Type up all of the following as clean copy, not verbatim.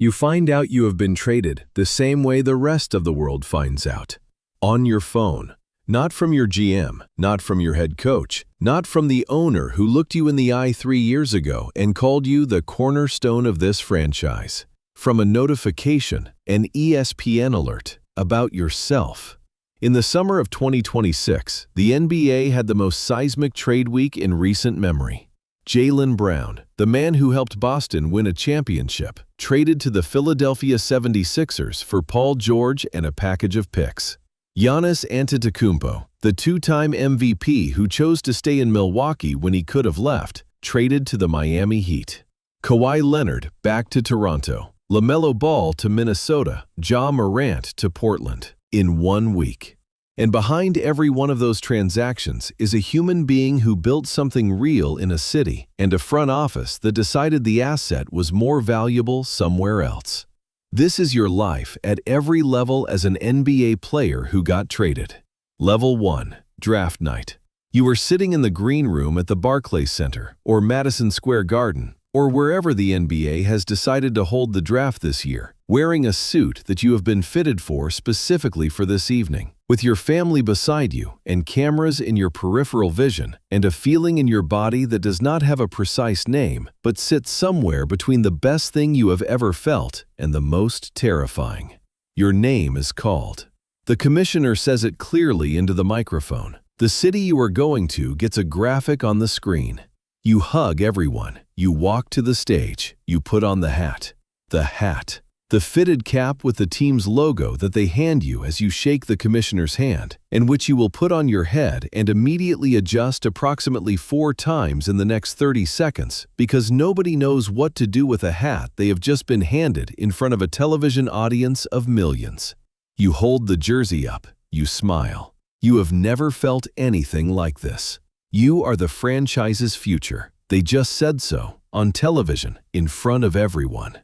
You find out you have been traded the same way the rest of the world finds out. On your phone. Not from your GM, not from your head coach, not from the owner who looked you in the eye 3 years ago and called you the cornerstone of this franchise. From a notification, an ESPN alert, about yourself. In the summer of 2026, the NBA had the most seismic trade week in recent memory. Jaylen Brown, the man who helped Boston win a championship, traded to the Philadelphia 76ers for Paul George and a package of picks. Giannis Antetokounmpo, the two-time MVP who chose to stay in Milwaukee when he could have left, traded to the Miami Heat. Kawhi Leonard back to Toronto. LaMelo Ball to Minnesota. Morant to Portland. In 1 week. And behind every one of those transactions is a human being who built something real in a city and a front office that decided the asset was more valuable somewhere else. This is your life at every level as an NBA player who got traded. Level 1, Draft Night. You are sitting in the green room at the Barclays Center or Madison Square Garden or wherever the NBA has decided to hold the draft this year, wearing a suit that you have been fitted for specifically for this evening, with your family beside you and cameras in your peripheral vision and a feeling in your body that does not have a precise name but sits somewhere between the best thing you have ever felt and the most terrifying. Your name is called. The commissioner says it clearly into the microphone. The city you are going to gets a graphic on the screen. You hug everyone. You walk to the stage. You put on the hat. The hat. The fitted cap with the team's logo that they hand you as you shake the commissioner's hand, and which you will put on your head and immediately adjust approximately 4 times in the next 30 seconds because nobody knows what to do with a hat they have just been handed in front of a television audience of millions. You hold the jersey up. You smile. You have never felt anything like this. You are the franchise's future. They just said so, on television, in front of everyone.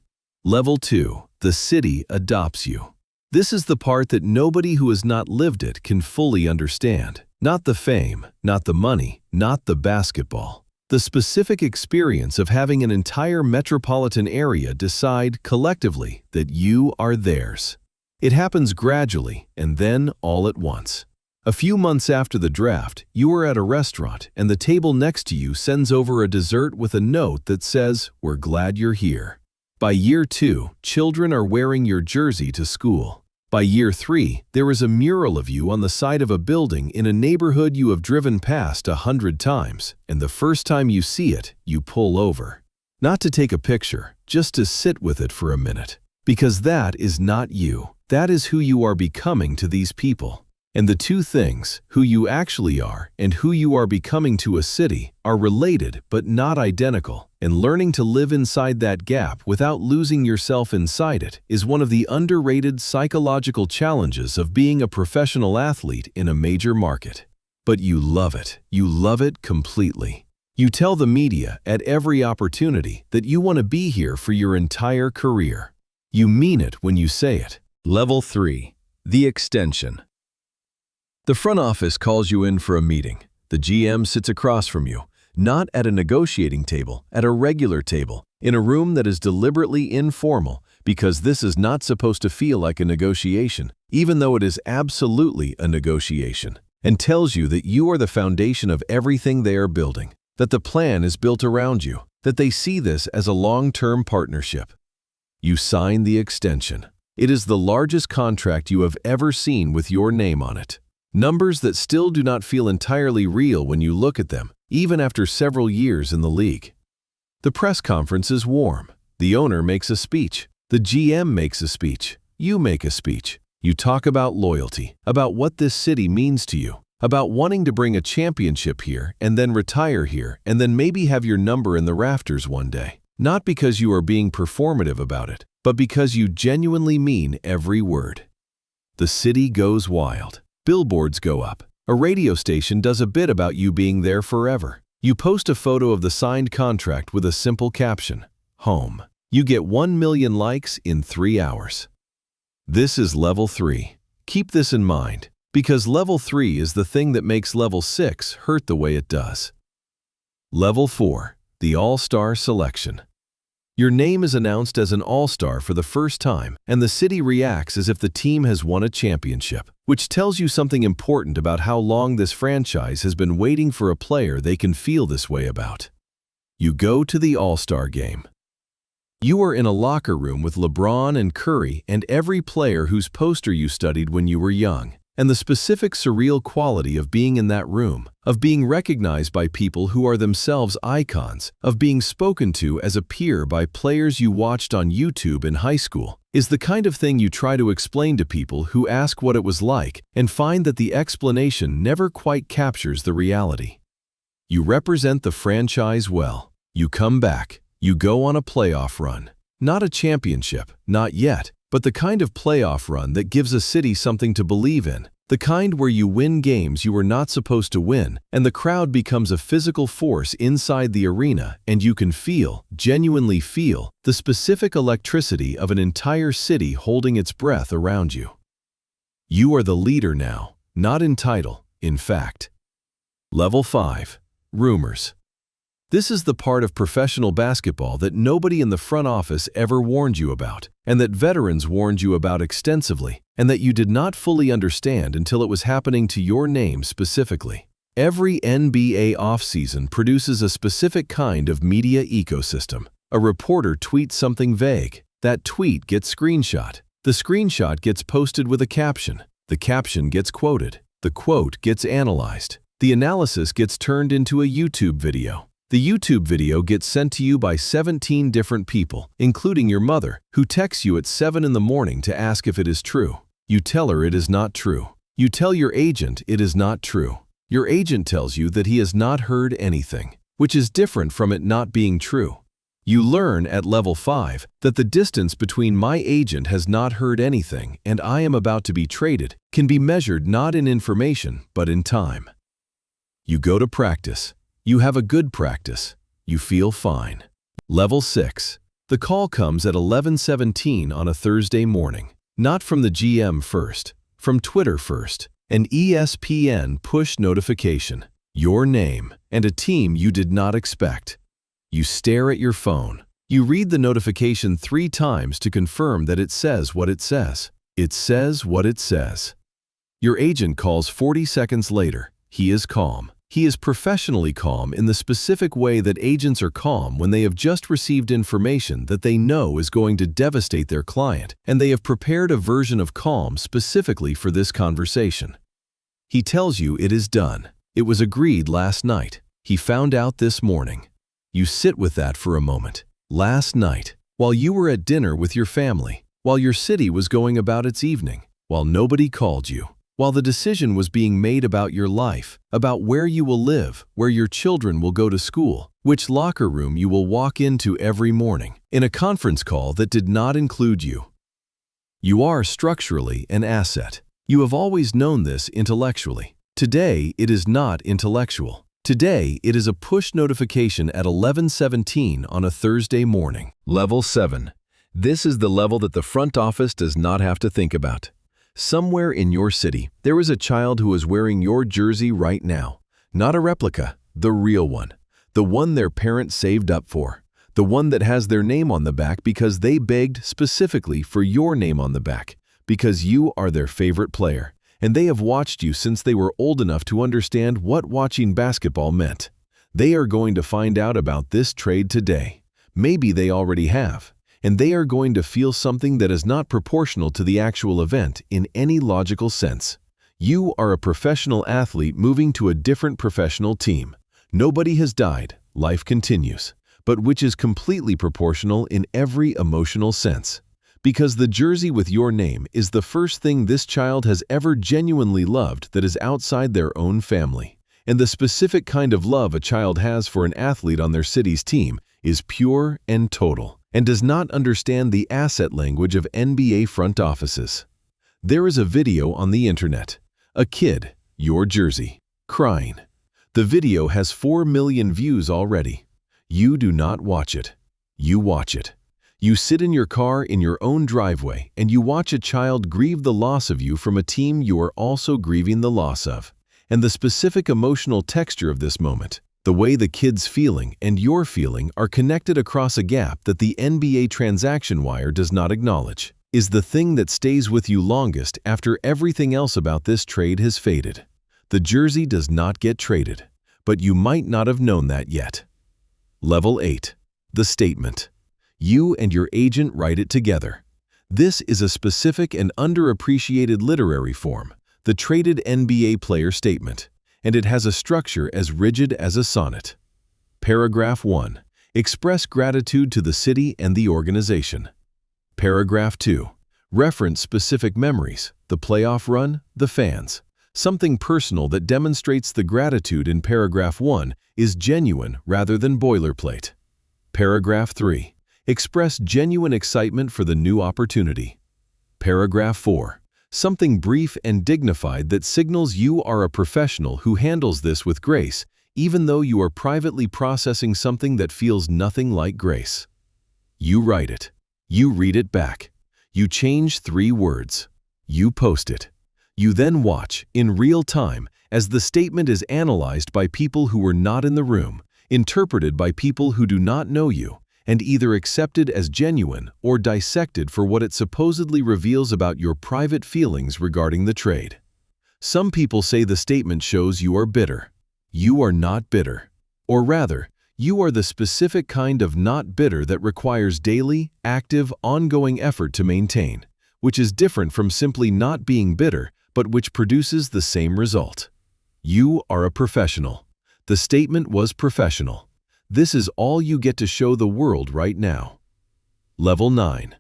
Level 2. The city adopts you. This is the part that nobody who has not lived it can fully understand. Not the fame, not the money, not the basketball. The specific experience of having an entire metropolitan area decide collectively that you are theirs. It happens gradually and then all at once. A few months after the draft, you are at a restaurant and the table next to you sends over a dessert with a note that says, "We're glad you're here." By year 2, children are wearing your jersey to school. By year 3, there is a mural of you on the side of a building in a neighborhood you have driven past 100 times, and the first time you see it, you pull over. Not to take a picture, just to sit with it for a minute. Because that is not you. That is who you are becoming to these people. And the two things, who you actually are and who you are becoming to a city, are related but not identical, and learning to live inside that gap without losing yourself inside it is one of the underrated psychological challenges of being a professional athlete in a major market. But you love it. You love it completely. You tell the media at every opportunity that you want to be here for your entire career. You mean it when you say it. Level 3. The extension. The front office calls you in for a meeting. The GM sits across from you, not at a negotiating table, at a regular table, in a room that is deliberately informal because this is not supposed to feel like a negotiation, even though it is absolutely a negotiation, and tells you that you are the foundation of everything they are building, that the plan is built around you, that they see this as a long-term partnership. You sign the extension. It is the largest contract you have ever seen with your name on it. Numbers that still do not feel entirely real when you look at them, even after several years in the league. The press conference is warm. The owner makes a speech. The GM makes a speech. You make a speech. You talk about loyalty, about what this city means to you, about wanting to bring a championship here and then retire here and then maybe have your number in the rafters one day. Not because you are being performative about it, but because you genuinely mean every word. The city goes wild. Billboards go up. A radio station does a bit about you being there forever. You post a photo of the signed contract with a simple caption, "Home." You get 1 million likes in 3 hours. This is level 3. Keep this in mind, because level 3 is the thing that makes level 6 hurt the way it does. Level 4. The All-Star Selection. Your name is announced as an all-star for the first time, and the city reacts as if the team has won a championship, which tells you something important about how long this franchise has been waiting for a player they can feel this way about. You go to the All-Star game. You are in a locker room with LeBron and Curry and every player whose poster you studied when you were young. And the specific surreal quality of being in that room, of being recognized by people who are themselves icons, of being spoken to as a peer by players you watched on YouTube in high school, is the kind of thing you try to explain to people who ask what it was like and find that the explanation never quite captures the reality. You represent the franchise well. You come back. You go on a playoff run. Not a championship, not yet. But the kind of playoff run that gives a city something to believe in, the kind where you win games you were not supposed to win, and the crowd becomes a physical force inside the arena, and you can feel, genuinely feel, the specific electricity of an entire city holding its breath around you. You are the leader now, not in title, in fact. Level 5. Rumors. This is the part of professional basketball that nobody in the front office ever warned you about, and that veterans warned you about extensively, and that you did not fully understand until it was happening to your name specifically. Every NBA offseason produces a specific kind of media ecosystem. A reporter tweets something vague. That tweet gets screenshot. The screenshot gets posted with a caption. The caption gets quoted. The quote gets analyzed. The analysis gets turned into a YouTube video. The YouTube video gets sent to you by 17 different people, including your mother, who texts you at 7 in the morning to ask if it is true. You tell her it is not true. You tell your agent it is not true. Your agent tells you that he has not heard anything, which is different from it not being true. You learn at level 5 that the distance between my agent has not heard anything and I am about to be traded can be measured not in information but in time. You go to practice. You have a good practice. You feel fine. Level 6. The call comes at 11:17 on a Thursday morning. Not from the GM first, from Twitter first. An ESPN push notification. Your name and a team you did not expect. You stare at your phone. You read the notification 3 times to confirm that it says what it says. It says what it says. Your agent calls 40 seconds later. He is calm. He is professionally calm in the specific way that agents are calm when they have just received information that they know is going to devastate their client, and they have prepared a version of calm specifically for this conversation. He tells you it is done. It was agreed last night. He found out this morning. You sit with that for a moment. Last night, while you were at dinner with your family, while your city was going about its evening, while nobody called you, while the decision was being made about your life, about where you will live, where your children will go to school, which locker room you will walk into every morning, in a conference call that did not include you. You are structurally an asset. You have always known this intellectually. Today, it is not intellectual. Today, it is a push notification at 11:17 on a Thursday morning. Level 7. This is the level that the front office does not have to think about. Somewhere in your city, there is a child who is wearing your jersey right now. Not a replica, the real one. The one their parents saved up for. The one that has their name on the back because they begged specifically for your name on the back, because you are their favorite player, and they have watched you since they were old enough to understand what watching basketball meant. They are going to find out about this trade today. Maybe they already have. And they are going to feel something that is not proportional to the actual event in any logical sense. You are a professional athlete moving to a different professional team. Nobody has died, life continues, but which is completely proportional in every emotional sense. Because the jersey with your name is the first thing this child has ever genuinely loved that is outside their own family. And the specific kind of love a child has for an athlete on their city's team is pure and total, and does not understand the asset language of NBA front offices. There is a video on the internet. A kid, your jersey, crying. The video has 4 million views already. You do not watch it. You watch it. You sit in your car in your own driveway and you watch a child grieve the loss of you from a team you are also grieving the loss of. And the specific emotional texture of this moment, The way the kid's feeling and your feeling are connected across a gap that the NBA transaction wire does not acknowledge is the thing that stays with you longest after everything else about this trade has faded. The jersey does not get traded, but you might not have known that yet. Level 8. The statement. You and your agent write it together. This is a specific and underappreciated literary form, the traded NBA player statement, and it has a structure as rigid as a sonnet. Paragraph 1. Express gratitude to the city and the organization. Paragraph 2. Reference specific memories, the playoff run, the fans. Something personal that demonstrates the gratitude in paragraph 1 is genuine rather than boilerplate. Paragraph 3. Express genuine excitement for the new opportunity. Paragraph 4. Something brief and dignified that signals you are a professional who handles this with grace, even though you are privately processing something that feels nothing like grace. You write it. You read it back. You change 3 words. You post it. You then watch, in real time, as the statement is analyzed by people who were not in the room, interpreted by people who do not know you, and either accepted as genuine or dissected for what it supposedly reveals about your private feelings regarding the trade. Some people say the statement shows you are bitter. You are not bitter. Or rather, you are the specific kind of not bitter that requires daily, active, ongoing effort to maintain, which is different from simply not being bitter, but which produces the same result. You are a professional. The statement was professional. This is all you get to show the world right now. Level 9.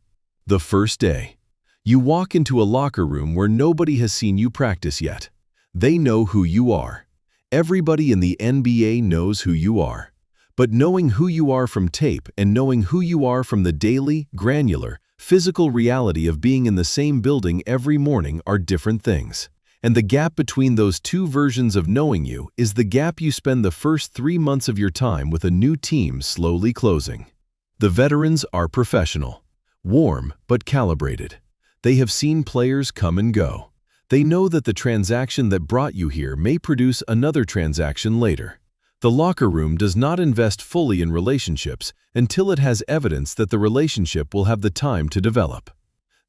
The first day. You walk into a locker room where nobody has seen you practice yet. They know who you are. Everybody in the NBA knows who you are. But knowing who you are from tape and knowing who you are from the daily, granular, physical reality of being in the same building every morning are different things. And the gap between those 2 versions of knowing you is the gap you spend the first 3 months of your time with a new team slowly closing. The veterans are professional, warm but calibrated. They have seen players come and go. They know that the transaction that brought you here may produce another transaction later. The locker room does not invest fully in relationships until it has evidence that the relationship will have the time to develop.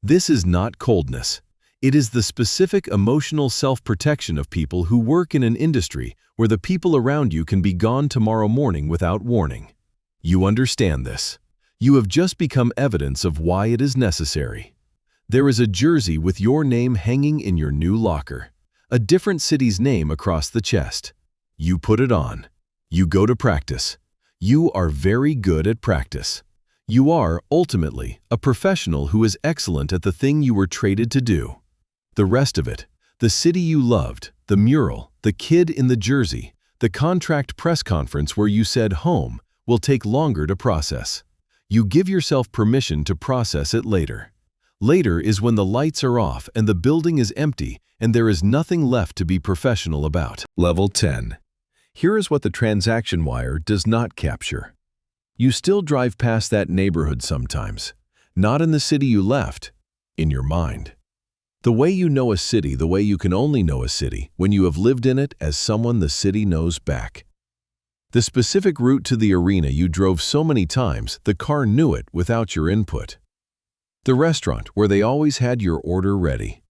This is not coldness. It is the specific emotional self-protection of people who work in an industry where the people around you can be gone tomorrow morning without warning. You understand this. You have just become evidence of why it is necessary. There is a jersey with your name hanging in your new locker, a different city's name across the chest. You put it on. You go to practice. You are very good at practice. You are, ultimately, a professional who is excellent at the thing you were traded to do. The rest of it, the city you loved, the mural, the kid in the jersey, the contract press conference where you said home, will take longer to process. You give yourself permission to process it later. Later is when the lights are off and the building is empty and there is nothing left to be professional about. Level 10. Here is what the transaction wire does not capture. You still drive past that neighborhood sometimes, not in the city you left, in your mind. The way you know a city, the way you can only know a city, when you have lived in it as someone the city knows back. The specific route to the arena you drove so many times, the car knew it without your input. The restaurant where they always had your order ready.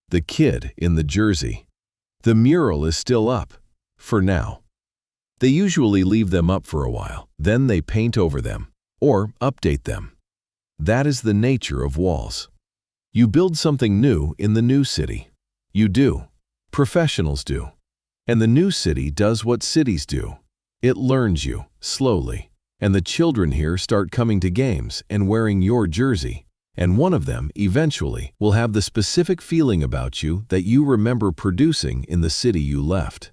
The kid in the jersey. The mural is still up, for now. They usually leave them up for a while, then they paint over them, or update them. That is the nature of walls. You build something new in the new city. You do. Professionals do. And the new city does what cities do. It learns you, slowly. And the children here start coming to games and wearing your jersey. And one of them, eventually, will have the specific feeling about you that you remember producing in the city you left.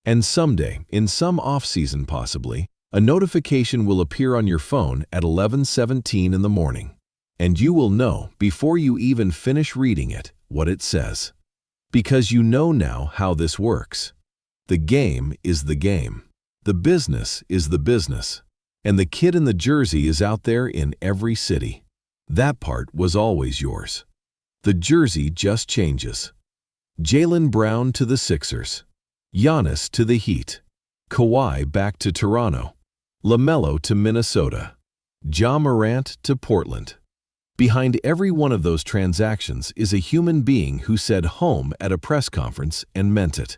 And someday, in some off-season possibly, a notification will appear on your phone at 11:17 in the morning. And you will know, before you even finish reading it, what it says. Because you know now how this works. The game is the game. The business is the business. And the kid in the jersey is out there in every city. That part was always yours. The jersey just changes. Jaylen Brown to the Sixers. Giannis to the Heat. Kawhi back to Toronto. LaMelo to Minnesota. Morant to Portland. Behind every one of those transactions is a human being who said home at a press conference and meant it.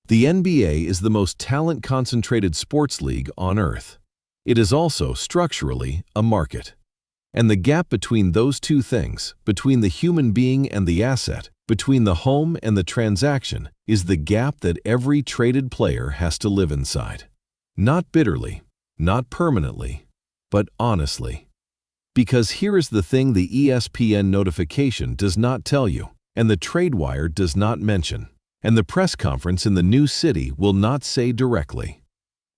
The NBA is the most talent-concentrated sports league on earth. It is also, structurally, a market. And the gap between those two things, between the human being and the asset, between the home and the transaction, is the gap that every traded player has to live inside. Not bitterly, not permanently, but honestly. Because here is the thing the ESPN notification does not tell you, and the trade wire does not mention, and the press conference in the new city will not say directly.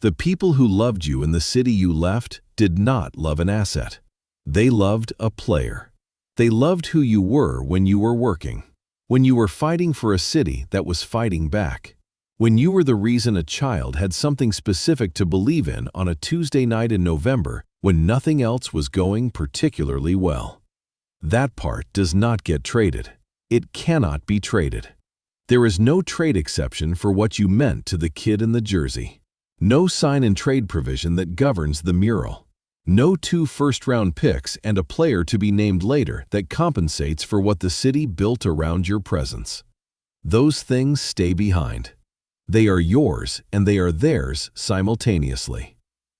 The people who loved you in the city you left did not love an asset. They loved a player. They loved who you were when you were working, when you were fighting for a city that was fighting back, when you were the reason a child had something specific to believe in on a Tuesday night in November when nothing else was going particularly well. That part does not get traded. It cannot be traded. There is no trade exception for what you meant to the kid in the jersey. No sign-and-trade provision that governs the mural. No 2 first-round picks and a player to be named later that compensates for what the city built around your presence. Those things stay behind. They are yours and they are theirs simultaneously.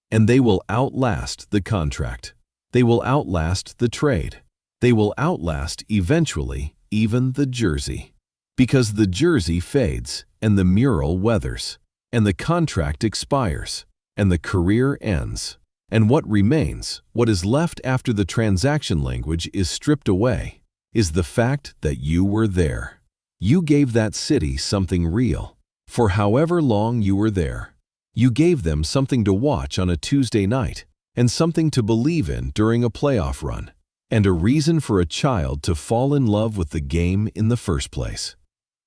And they will outlast the contract. They will outlast the trade. They will outlast, eventually, even the jersey. Because the jersey fades, and the mural weathers, and the contract expires, and the career ends. And what remains, what is left after the transaction language is stripped away, is the fact that you were there. You gave that city something real. For however long you were there, you gave them something to watch on a Tuesday night, and something to believe in during a playoff run, and a reason for a child to fall in love with the game in the first place.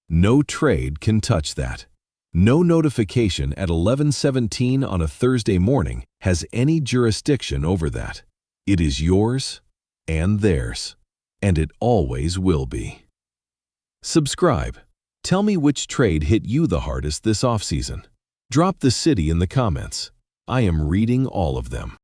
No trade can touch that. No notification at 11:17 on a Thursday morning has any jurisdiction over that. It is yours and theirs, and it always will be. Subscribe. Tell me which trade hit you the hardest this offseason. Drop the city in the comments. I am reading all of them.